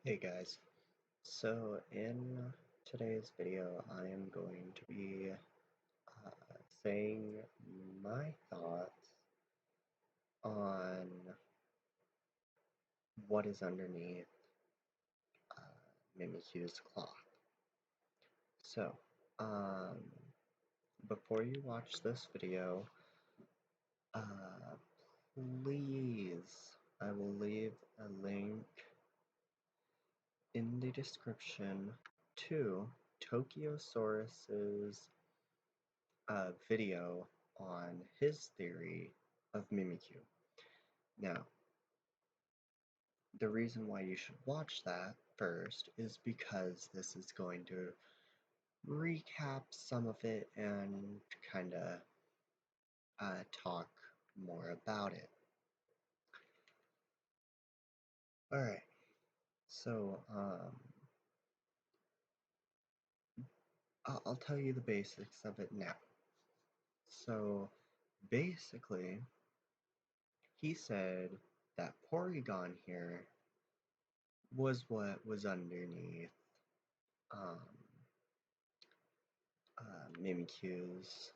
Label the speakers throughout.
Speaker 1: Hey guys, so in today's video I am going to be saying my thoughts on what is underneath Mimikyu's cloth. So, um, before you watch this video, uh, please, I will leave a link in the description to Tokyosaurus's video on his theory of Mimikyu. Now, the reason why you should watch that first is because this is going to recap some of it and kind of talk more about it. Alright, so I'll tell you the basics of it now. So, basically, he said that Porygon here was what was underneath um, Mimikyu's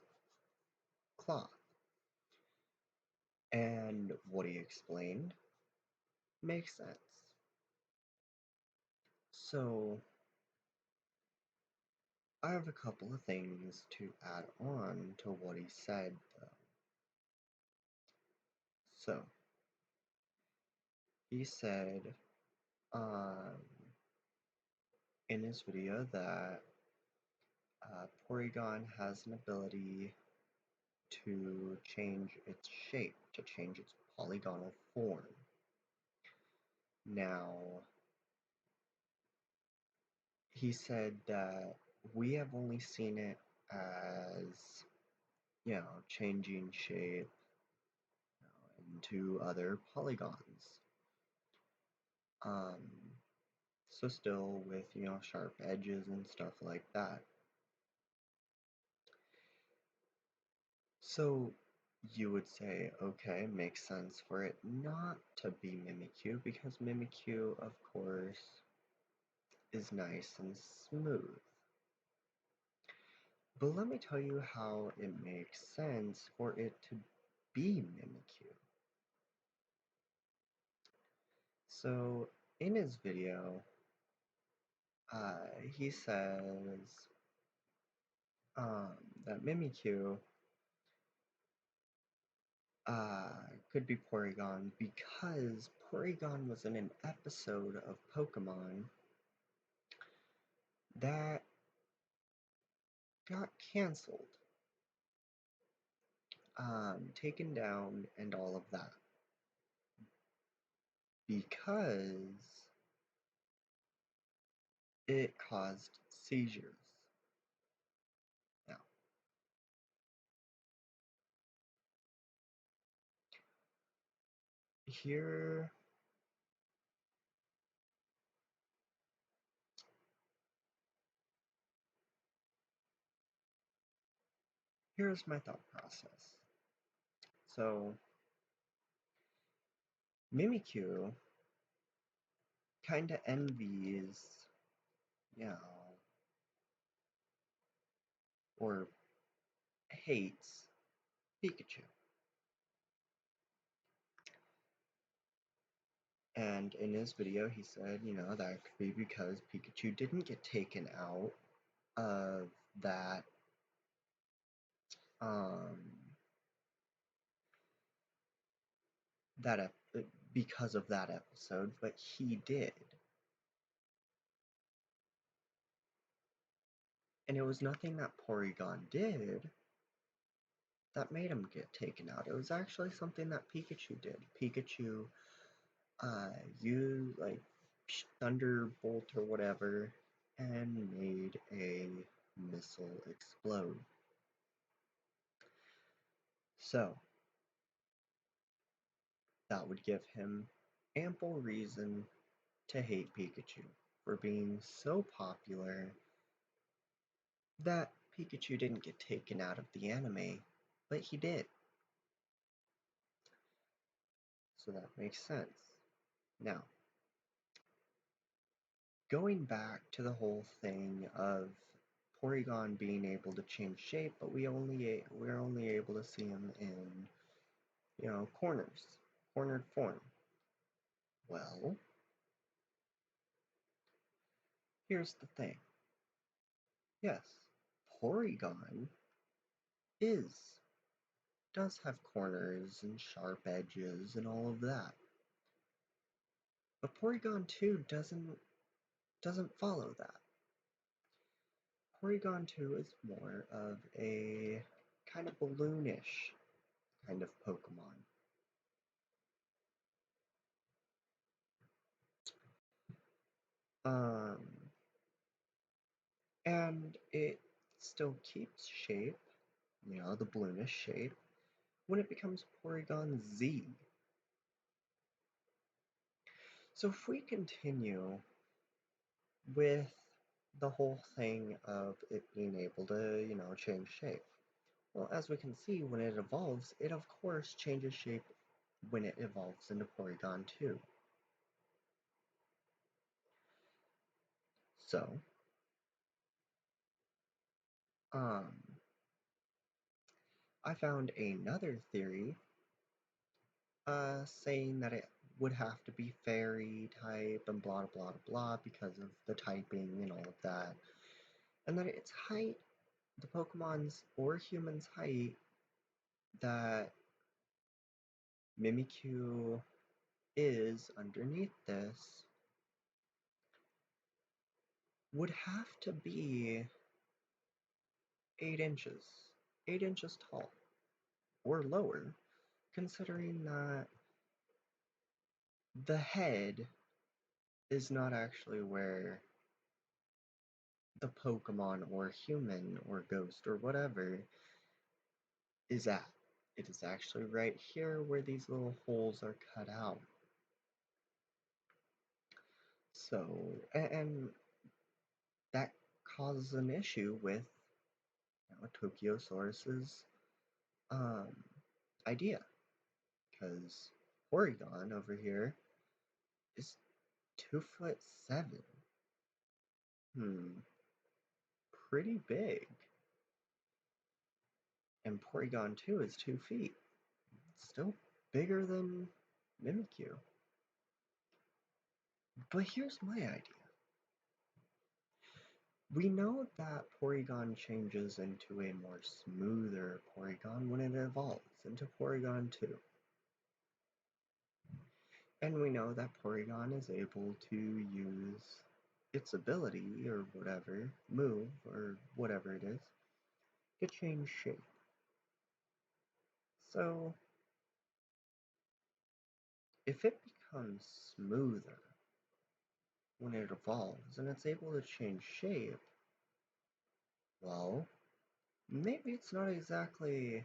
Speaker 1: cloth. And what he explained makes sense. So, I have a couple of things to add on to what he said, though. So, he said um, in his video that Porygon has an ability to change its shape, to change its polygonal form. Now, he said that we have only seen it as, changing shape into other polygons. Um, so still with, sharp edges and stuff like that. So you would say, okay, makes sense for it not to be Mimikyu, because Mimikyu, of course, is nice and smooth. But let me tell you how it makes sense for it to be Mimikyu. So, in his video, he says that Mimikyu could be Porygon because Porygon was in an episode of Pokemon that got canceled, taken down, and all of that because it caused seizures. Now, here here's my thought process. So, Mimikyu kind of envies, you know, or hates Pikachu. And in his video, he said, that could be because Pikachu didn't get taken out of that, um, that because of that episode, but he did. And it was nothing that Porygon did that made him get taken out. It was actually something that Pikachu did. Pikachu used like Thunderbolt or whatever and made a missile explode. So that would give him ample reason to hate Pikachu for being so popular that Pikachu didn't get taken out of the anime, but he did. So that makes sense. Now, going back to the whole thing of Porygon being able to change shape, but we're only able to see him in, cornered form. Well, here's the thing. Yes, Porygon is does have corners and sharp edges and all of that. But Porygon 2 doesn't follow that. Porygon 2 is more of a kind of balloonish kind of Pokemon. Um, and it still keeps shape, the balloonish shape, when it becomes Porygon Z. So if we continue with the whole thing of it being able to, change shape. Well, as we can see, when it evolves, it of course changes shape when it evolves into Porygon 2. So, um, I found another theory saying that it would have to be fairy type and blah blah blah because of the typing and all of that. And that its height, the Pokemon's or human's height that Mimikyu is underneath this would have to be 8 inches. 8 inches tall. Or lower, considering that the head is not actually where the Pokemon or human or ghost or whatever is at. It is actually right here where these little holes are cut out. So, and that causes an issue with Tokyosaurus's um, idea, because Porygon over here is 2'7". Hmm, pretty big. And Porygon 2 is 2 feet. Still bigger than Mimikyu. But here's my idea. We know that Porygon changes into a more smoother Porygon when it evolves into Porygon 2. And we know that Porygon is able to use its ability, or whatever, move, or whatever it is, to change shape. So, if it becomes smoother when it evolves and it's able to change shape, well, maybe it's not exactly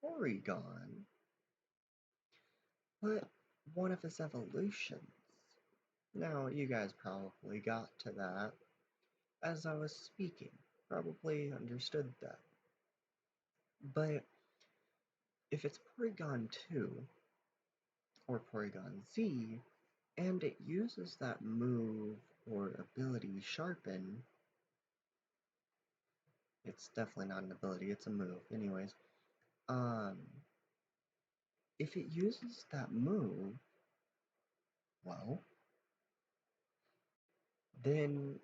Speaker 1: Porygon, but one of his evolutions. Now, you guys probably got to that as I was speaking, probably understood that. But if it's Porygon 2 or Porygon Z, and it uses that move or ability Sharpen, it's definitely not an ability, it's a move. Anyways, um, if it uses that move, well, then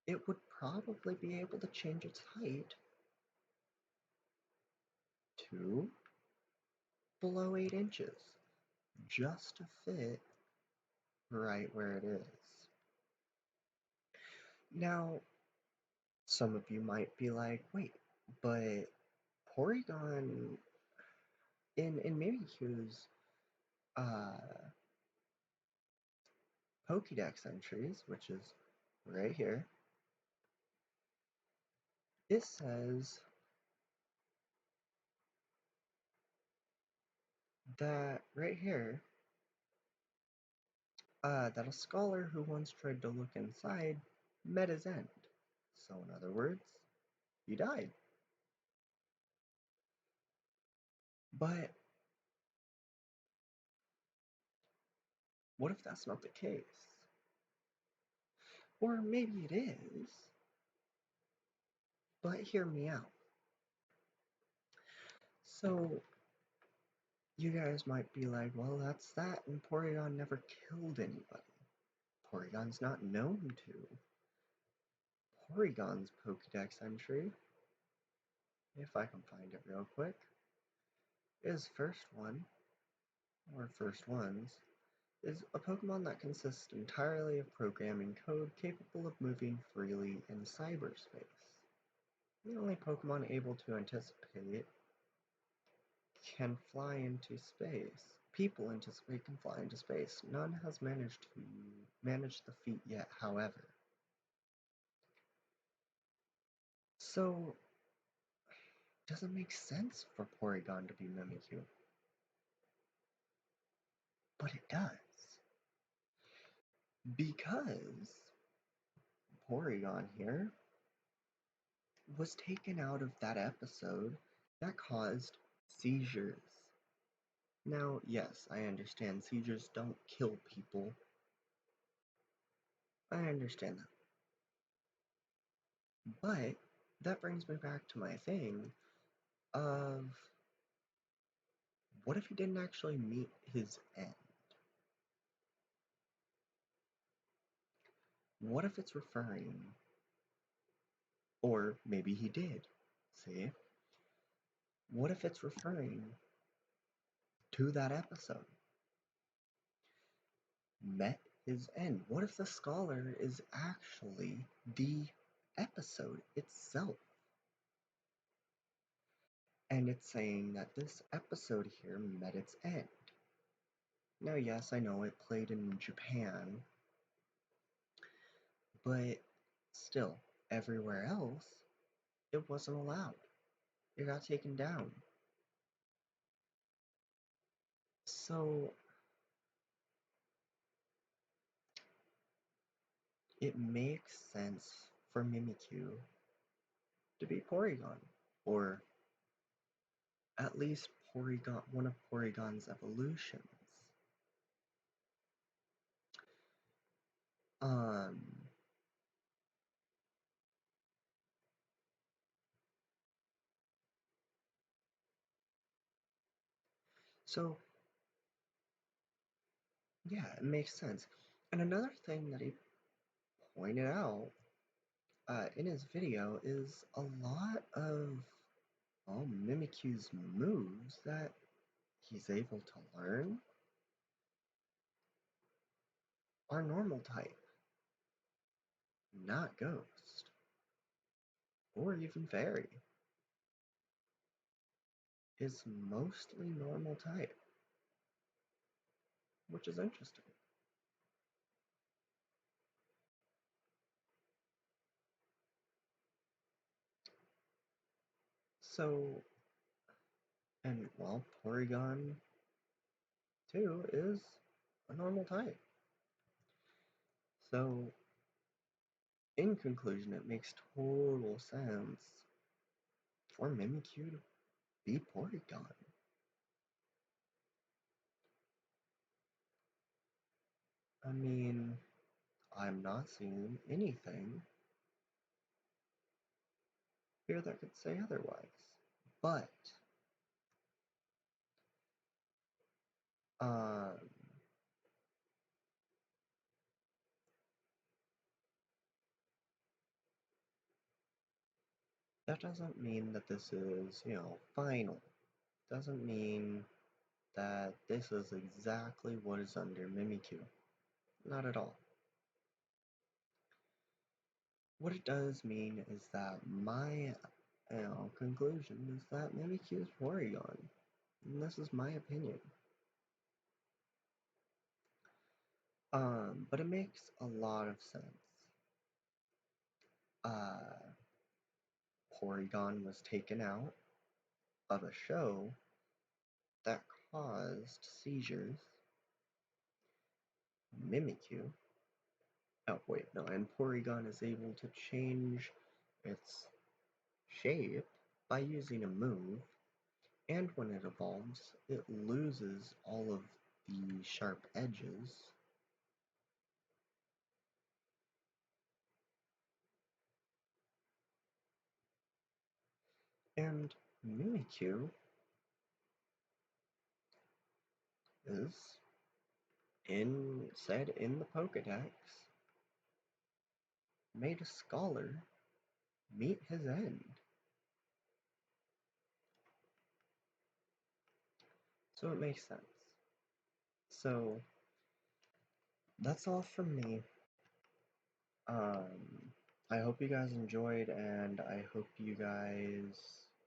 Speaker 1: it would probably be able to change its height to below 8 inches, just to fit right where it is. Now, some of you might be like, wait, but Porygon in Mimikyu's uh, Pokédex entries, which is right here, it says that right here, that a scholar who once tried to look inside met his end. So, in other words, he died. But What if that's not the case? Or maybe it is, but hear me out. So, you guys might be like, well, that's that, and Porygon never killed anybody. Porygon's not known to. Porygon's Pokedex entry, if I can find it real quick, is first one, or first ones, is a Pokemon that consists entirely of programming code capable of moving freely in cyberspace. The only Pokemon able to anticipate can fly into space. People anticipate can fly into space. None has managed to manage the feat yet, however. So, does it make sense for Porygon to be Mimikyu? But it does. Because Porygon here was taken out of that episode that caused seizures. Now, yes, I understand seizures don't kill people. I understand that. But that brings me back to my thing of what if he didn't actually meet his end? What if it's referring, or maybe he did, see? What if it's referring to that episode? Met his end. What if the scholar is actually the episode itself? And it's saying that this episode here met its end. Now, yes, I know it played in Japan, but still, everywhere else, it wasn't allowed. It got taken down. So, it makes sense for Mimikyu to be Porygon, or at least Porygon, one of Porygon's evolutions. Um, so yeah, it makes sense. And another thing that he pointed out in his video is a lot of Mimikyu's moves that he's able to learn are normal type, not ghost, or even fairy. Is mostly normal type, which is interesting. So, and well, Porygon 2 is a normal type. So, in conclusion, it makes total sense for Mimikyu to be Porygon. I mean, I'm not seeing anything here that could say otherwise. But, um, that doesn't mean that this is, final. Doesn't mean that this is exactly what is under Mimikyu. Not at all. What it does mean is that my conclusion is that Mimikyu is Porygon. And this is my opinion. But it makes a lot of sense. Uh, Porygon was taken out of a show that caused seizures. Mimikyu. Oh, wait, no, and Porygon is able to change its shape by using a move, and when it evolves, it loses all of the sharp edges And Mimikyu is said in the Pokedex, made a scholar meet his end. So it makes sense. So that's all from me. I hope you guys enjoyed, and I hope you guys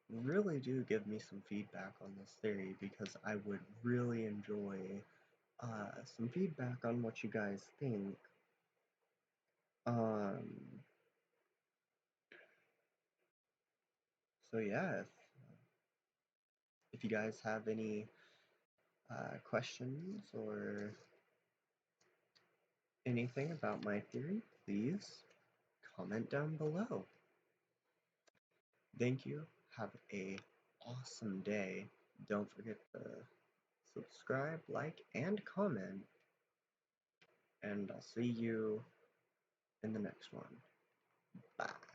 Speaker 1: really do give me some feedback on this theory because I would really enjoy some feedback on what you guys think. Um, so yeah, if you guys have any questions or anything about my theory, please comment down below. Thank you. Have a awesome day. Don't forget to subscribe, like, and comment. And I'll see you in the next one. Bye.